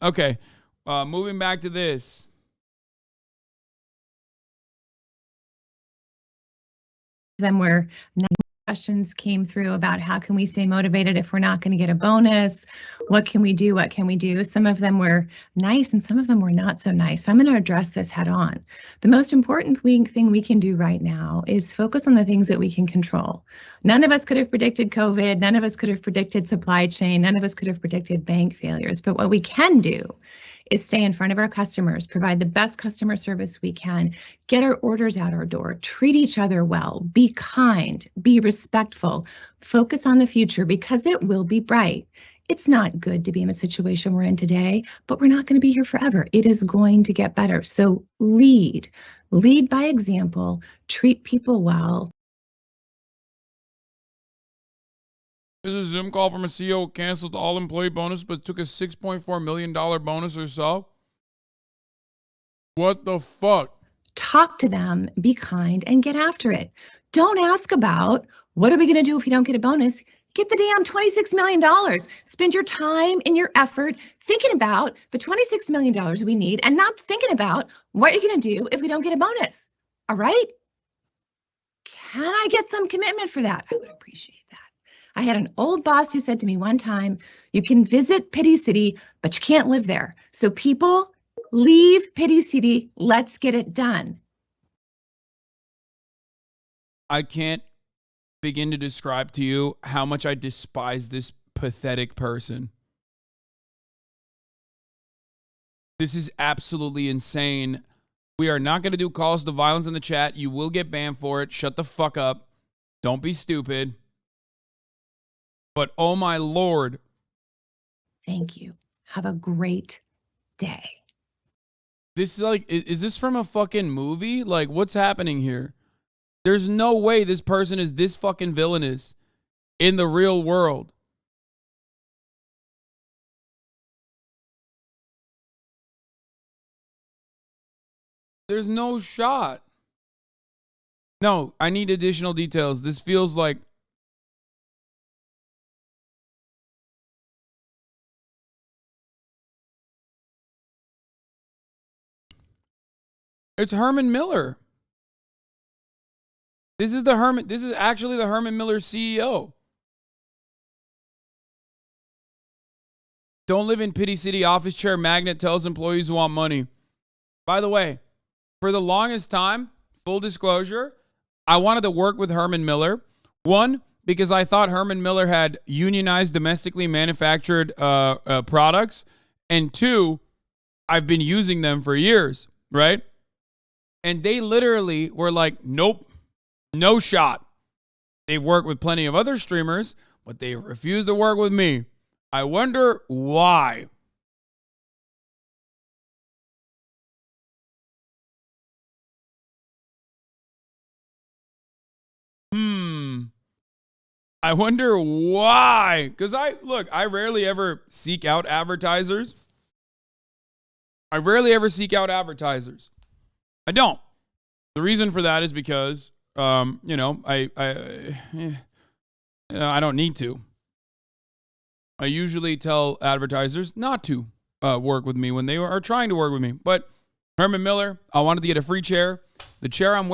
Okay. Moving back to this. Them were questions came through about how can we stay motivated if we're not going to get a bonus? What can we do? What can we do? Some of them were nice and some of them were not so nice. So I'm going to address this head on. The most important thing we can do right now is focus on the things that we can control. None of us could have predicted COVID. None of us could have predicted supply chain. None of us could have predicted bank failures. But what we can do is stay in front of our customers, provide the best customer service we can, get our orders out our door, treat each other well, be kind, be respectful, focus on the future because it will be bright. It's not good to be in a situation we're in today, but we're not going to be here forever. It is going to get better. So lead by example, treat people well. This is a Zoom call from a CEO who canceled all employee bonus but took a $6.4 million bonus or so. What the fuck? Talk to them, be kind, and get after it. Don't ask about what are we going to do if we don't get a bonus. Get the damn $26 million. Spend your time and your effort thinking about the $26 million we need and not thinking about what you're going to do if we don't get a bonus. All right? Can I get some commitment for that? I would appreciate that. I had an old boss who said to me one time, you can visit Pity City, but you can't live there. So people, leave Pity City. Let's get it done. I can't begin to describe to you how much I despise this pathetic person. This is absolutely insane. We are not going to do calls to violence in the chat. You will get banned for it. Shut the fuck up. Don't be stupid. But oh my Lord. Thank you. Have a great day. This is like, is this from a fucking movie? Like, what's happening here? There's no way this person is this fucking villainous in the real world. There's no shot. No, I need additional details. This feels like it's Herman Miller. This is actually the Herman Miller CEO. Don't live in Pity City. Office chair magnet tells employees who want money. By the way, for the longest time, full disclosure, I wanted to work with Herman Miller. One, because I thought Herman Miller had unionized domestically manufactured products. And two, I've been using them for years, right? And they literally were like, nope, no shot. They've worked with plenty of other streamers, but they refuse to work with me. I wonder why. I wonder why. Because I rarely ever seek out advertisers. I don't. The reason for that is because, I don't need to. I usually tell advertisers not to work with me when they are trying to work with me. But Herman Miller, I wanted to get a free chair. The chair I'm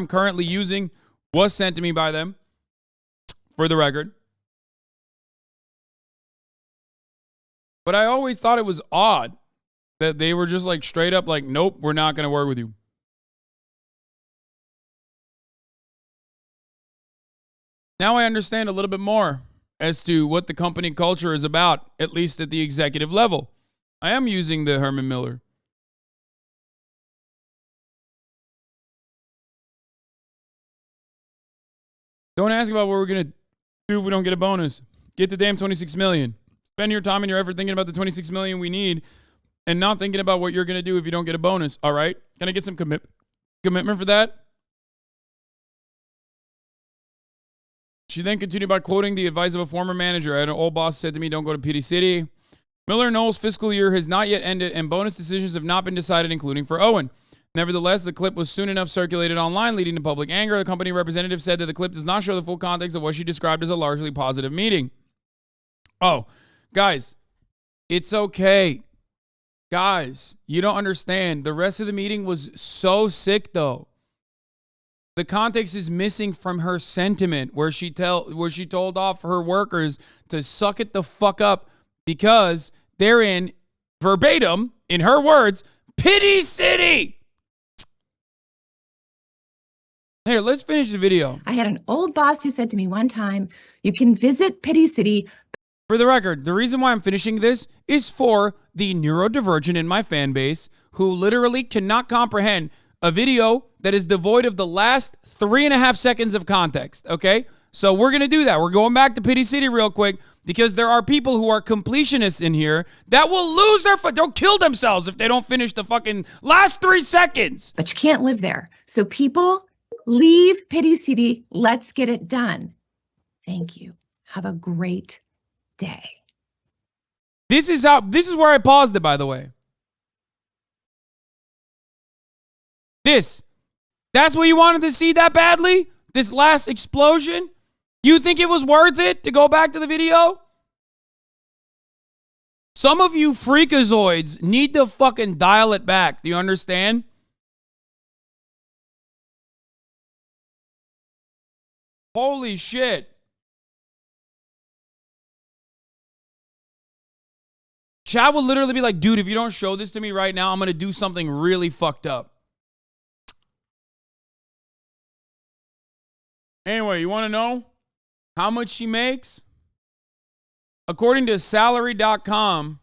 currently using was sent to me by them, for the record. But I always thought it was odd that they were just like straight up like, nope, we're not going to work with you. Now I understand a little bit more as to what the company culture is about, at least at the executive level. I am using the Herman Miller. Don't ask about what we're going to do if we don't get a bonus. Get the damn $26 million. Spend your time and your effort thinking about the $26 million we need and not thinking about what you're going to do if you don't get a bonus. All right? Can I get some commitment for that? She then continued by quoting the advice of a former manager. I had an old boss said to me, don't go to Pity City. Miller Knowles' fiscal year has not yet ended and bonus decisions have not been decided, including for Owen. Nevertheless, the clip was soon enough circulated online, leading to public anger. The company representative said that the clip does not show the full context of what she described as a largely positive meeting. Oh, guys, It's okay. Guys, you don't understand. The rest of the meeting was so sick, though. The context is missing from her sentiment where she told off her workers to suck it the fuck up because they're in, verbatim, in her words, pity city. Here, let's finish the video. I had an old boss who said to me one time, you can visit Pity City. For the record, the reason why I'm finishing this is for the neurodivergent in my fan base who literally cannot comprehend a video that is devoid of the last 3.5 seconds of context, okay? So we're going to do that. We're going back to Pity City real quick because there are people who are completionists in here that will lose they'll kill themselves if they don't finish the fucking last 3 seconds. But you can't live there. So people, leave Pity City. Let's get it done. Thank you. Have a great day. This is where I paused it, by the way. That's what you wanted to see that badly? This last explosion? You think it was worth it to go back to the video? Some of you freakazoids need to fucking dial it back. Do you understand? Holy shit. Chad will literally be like, dude, if you don't show this to me right now, I'm going to do something really fucked up. Anyway, you want to know how much she makes? According to salary.com,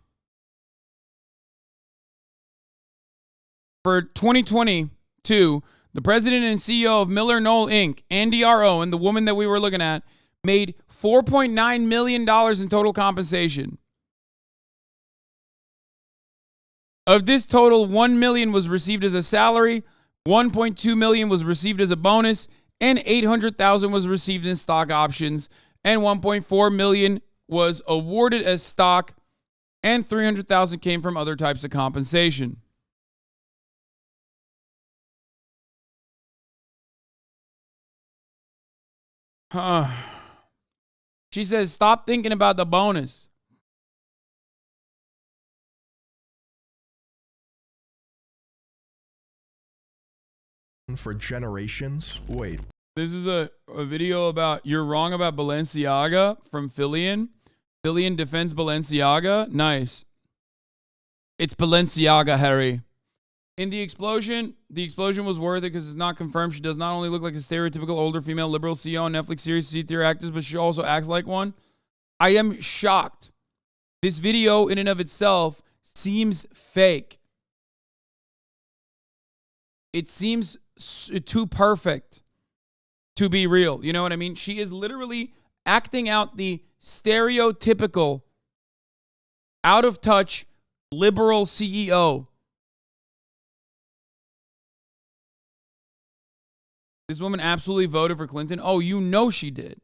for 2022, the president and CEO of Miller Knoll Inc., Andy R. Owen, the woman that we were looking at, made $4.9 million in total compensation. Of this total, $1 million was received as a salary, $1.2 million was received as a bonus, and $800,000 was received in stock options, and $1.4 million was awarded as stock, and $300,000 came from other types of compensation. She says, stop thinking about the bonus. For generations. Wait. This is a video about you're wrong about Balenciaga from Fillion. Fillion defends Balenciaga. Nice. It's Balenciaga, Harry. In the explosion was worth it because it's not confirmed. She does not only look like a stereotypical older female liberal CEO on Netflix series C-tier actress, but she also acts like one. I am shocked. This video in and of itself seems fake. It seems too perfect to be real. You know what I mean? She is literally acting out the stereotypical, out of touch, liberal CEO. This woman absolutely voted for Clinton. Oh, you know she did.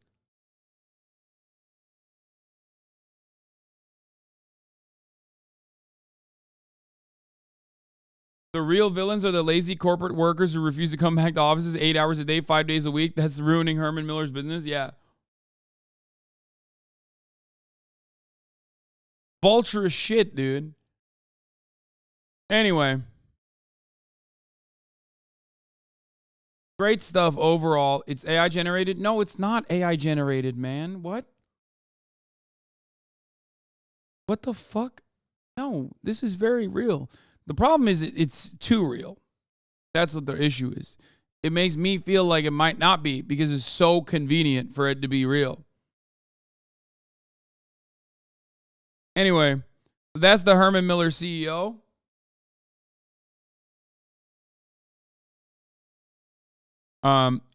The real villains are the lazy corporate workers who refuse to come back to offices 8 hours a day, 5 days a week. That's ruining Herman Miller's business. Yeah. Vulturous shit, dude. Anyway. Great stuff overall. It's AI generated. No, it's not AI generated, man. What? What the fuck? No, this is very real. The problem is it's too real. That's what the issue is. It makes me feel like it might not be because it's so convenient for it to be real. Anyway, that's the Herman Miller CEO.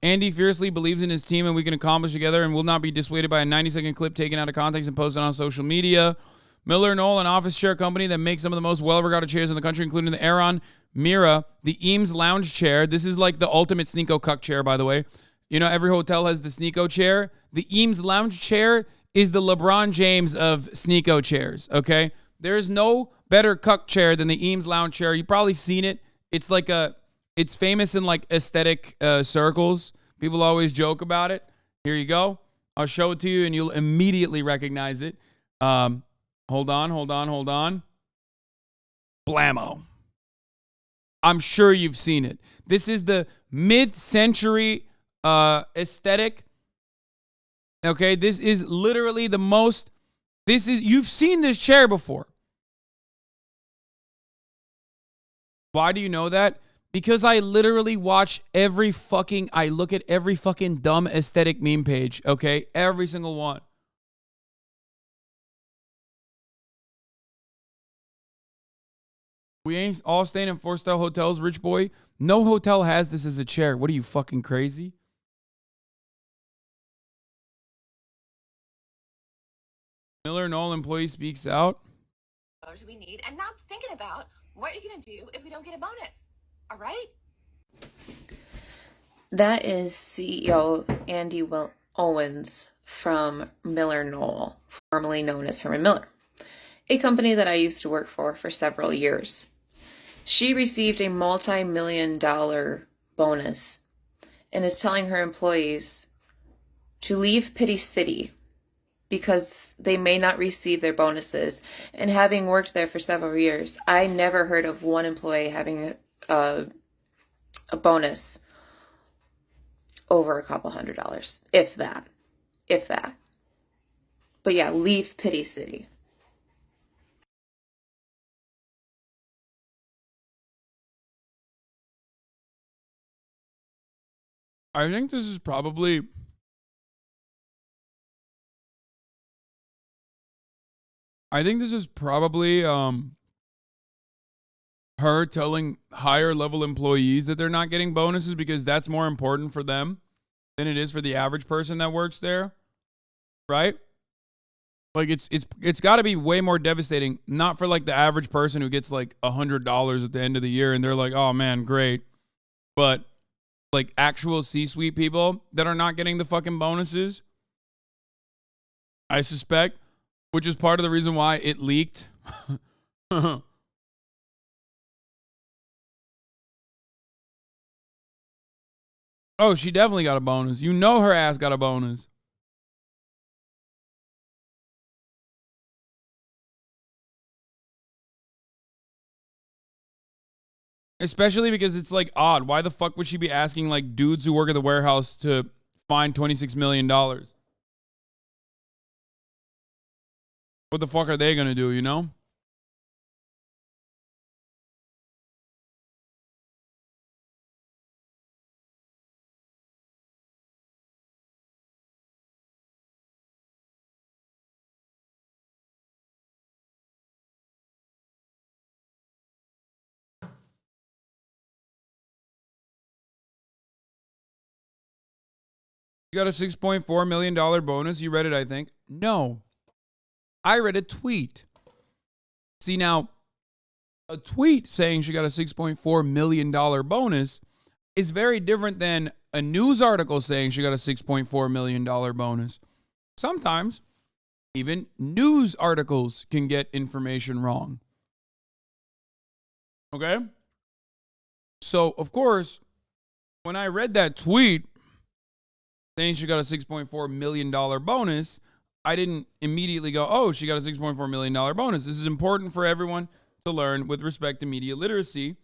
Andy fiercely believes in his team and we can accomplish together and will not be dissuaded by a 90-second clip taken out of context and posted on social media. Miller Knoll, an office chair company that makes some of the most well-regarded chairs in the country, including the Aeron Mira, the Eames lounge chair. This is like the ultimate Sneeko cuck chair, by the way. You know, every hotel has the Sneeko chair. The Eames lounge chair is the LeBron James of Sneeko chairs, okay? There is no better cuck chair than the Eames lounge chair. You've probably seen it. It's like it's famous in like aesthetic circles. People always joke about it. Here you go. I'll show it to you and you'll immediately recognize it. Hold on. Blammo. I'm sure you've seen it. This is the mid-century aesthetic. Okay, this is literally the most. You've seen this chair before. Why do you know that? Because I literally watch I look at every fucking dumb aesthetic meme page, okay? Every single one. We ain't all staying in 4-star hotels, rich boy. No hotel has this as a chair. What are you, fucking crazy? Miller Knoll employee speaks out. We need and not thinking about what you're going to do if we don't get a bonus. All right? That is CEO Andy Owens from Miller Knoll, formerly known as Herman Miller, a company that I used to work for several years. She received a multi-million-dollar bonus and is telling her employees to leave Pity City because they may not receive their bonuses. And having worked there for several years, I never heard of one employee having a bonus over a couple $100, if that. But yeah, leave Pity City. I think this is probably her telling higher level employees that they're not getting bonuses because that's more important for them than it is for the average person that works there. Right? Like it's got to be way more devastating, not for like the average person who gets like $100 at the end of the year and they're like, "Oh man, great." But like actual C-suite people that are not getting the fucking bonuses, I suspect, which is part of the reason why it leaked. Oh, she definitely got a bonus. You know her ass got a bonus. Especially because it's like odd. Why the fuck would she be asking like dudes who work at the warehouse to find $26 million? What the fuck are they going to do, you know? You got a $6.4 million bonus. You read it, I think. No. I read a tweet. See, now, a tweet saying she got a $6.4 million bonus is very different than a news article saying she got a $6.4 million bonus. Sometimes, even news articles can get information wrong. Okay? So, of course, when I read that tweet saying she got a $6.4 million bonus, I didn't immediately go, oh, she got a $6.4 million bonus. This is important for everyone to learn with respect to media literacy.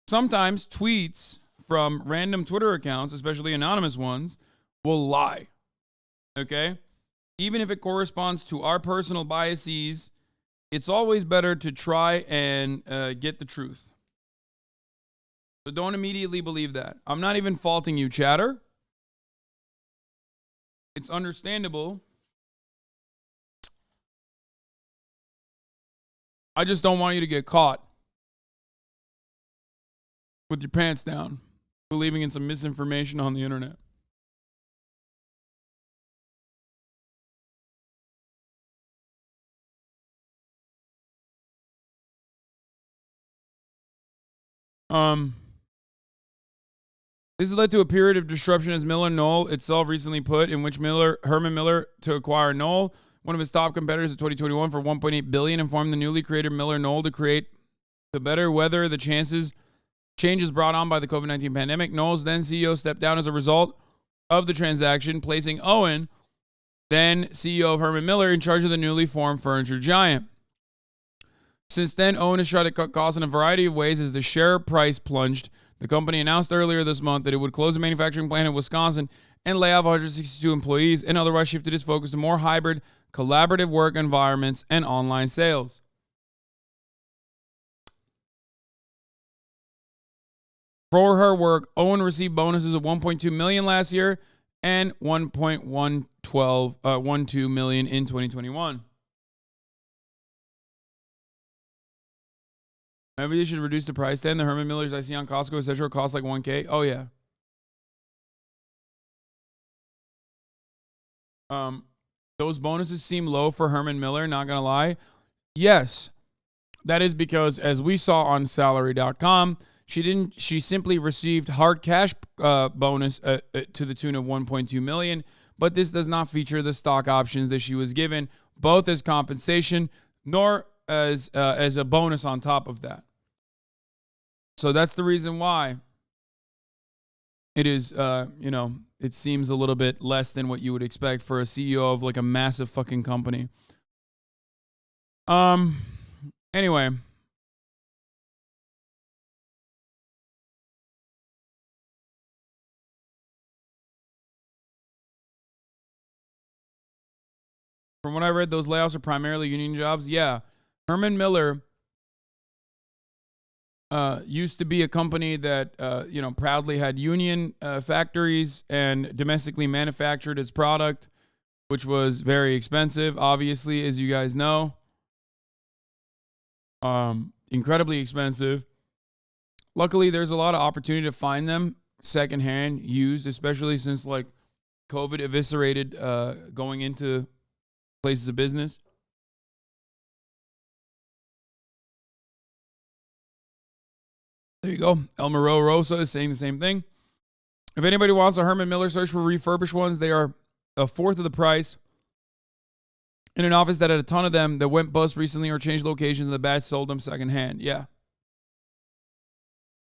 Sometimes tweets from random Twitter accounts, especially anonymous ones, will lie. Okay? Even if it corresponds to our personal biases, it's always better to try and get the truth. So don't immediately believe that. I'm not even faulting you, chatter. It's understandable. I just don't want you to get caught with your pants down, believing in some misinformation on the internet. This has led to a period of disruption as Miller Knoll itself recently put, in which Herman Miller to acquire Knoll, one of his top competitors in 2021 for $1.8 billion, informed the newly created Miller Knoll to better weather the changes brought on by the COVID-19 pandemic. Knoll's then CEO stepped down as a result of the transaction, placing Owen then CEO of Herman Miller, in charge of the newly formed furniture giant. Since then, Owen has tried to cut costs in a variety of ways as the share price plunged. The company announced earlier this month that it would close a manufacturing plant in Wisconsin and lay off 162 employees, and otherwise shifted its focus to more hybrid, collaborative work environments and online sales. For her work, Owen received bonuses of $1.2 million last year and $1.12 million in 2021. Maybe they should reduce the price then. The Herman Millers I see on Costco, etc., cost like $1,000. Oh yeah. Those bonuses seem low for Herman Miller, not gonna lie. Yes, that is because, as we saw on salary.com, she simply received hard cash bonus to the tune of $1.2 million, but this does not feature the stock options that she was given, both as compensation nor as a bonus on top of that. So that's the reason why it is, it seems a little bit less than what you would expect for a CEO of like a massive fucking company. Anyway. From what I read, those layoffs are primarily union jobs. Yeah. Herman Miller used to be a company that, proudly had union factories and domestically manufactured its product, which was very expensive, obviously, as you guys know. Incredibly expensive. Luckily, there's a lot of opportunity to find them secondhand, used, especially since like COVID eviscerated going into places of business. There you go. El Moro Rosa is saying the same thing. If anybody wants a Herman Miller, search for refurbished ones. They are a fourth of the price. In an office that had a ton of them that went bust recently or changed locations, and the batch sold them secondhand. Yeah.